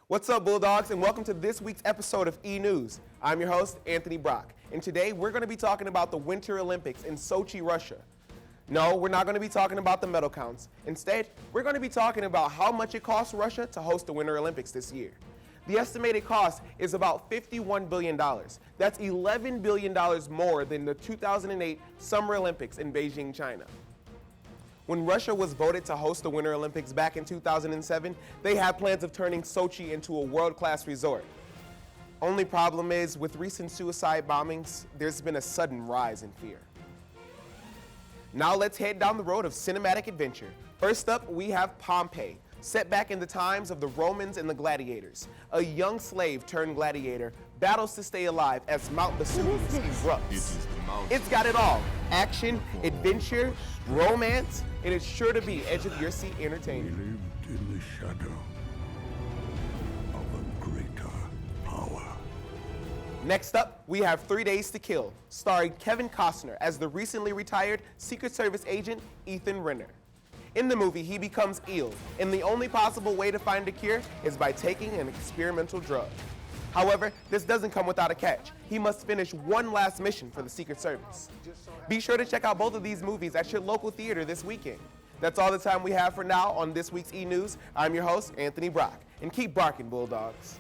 What's up, Bulldogs, and welcome to this week's episode of E-News. I'm your host, Anthony Brock, and today we're going to be talking about the Winter Olympics in Sochi, Russia. No, we're not going to be talking about the medal counts. Instead, we're going to be talking about how much it costs Russia to host the Winter Olympics this year. The estimated cost is about $51 billion. That's $11 billion more than the 2008 Summer Olympics in Beijing, China. When Russia was voted to host the Winter Olympics back in 2007, they had plans of turning Sochi into a world-class resort. Only problem is, with recent suicide bombings, there's been a sudden rise in fear. Now let's head down the road of cinematic adventure. First up, we have Pompeii, set back in the times of the Romans and the gladiators. A young slave turned gladiator battles to stay alive as Mount Vesuvius erupts. It's got it all: action, adventure, romance, and it's sure to be edge of your seat entertainment. We lived in the shadow of a greater power. Next up, we have 3 Days to Kill, starring Kevin Costner as the recently retired Secret Service agent Ethan Renner. In the movie, he becomes ill, and the only possible way to find a cure is by taking an experimental drug. However, this doesn't come without a catch. He must finish one last mission for the Secret Service. Be sure to check out both of these movies at your local theater this weekend. That's all the time we have for now on this week's E-News. I'm your host, Anthony Brock, and keep barking, Bulldogs.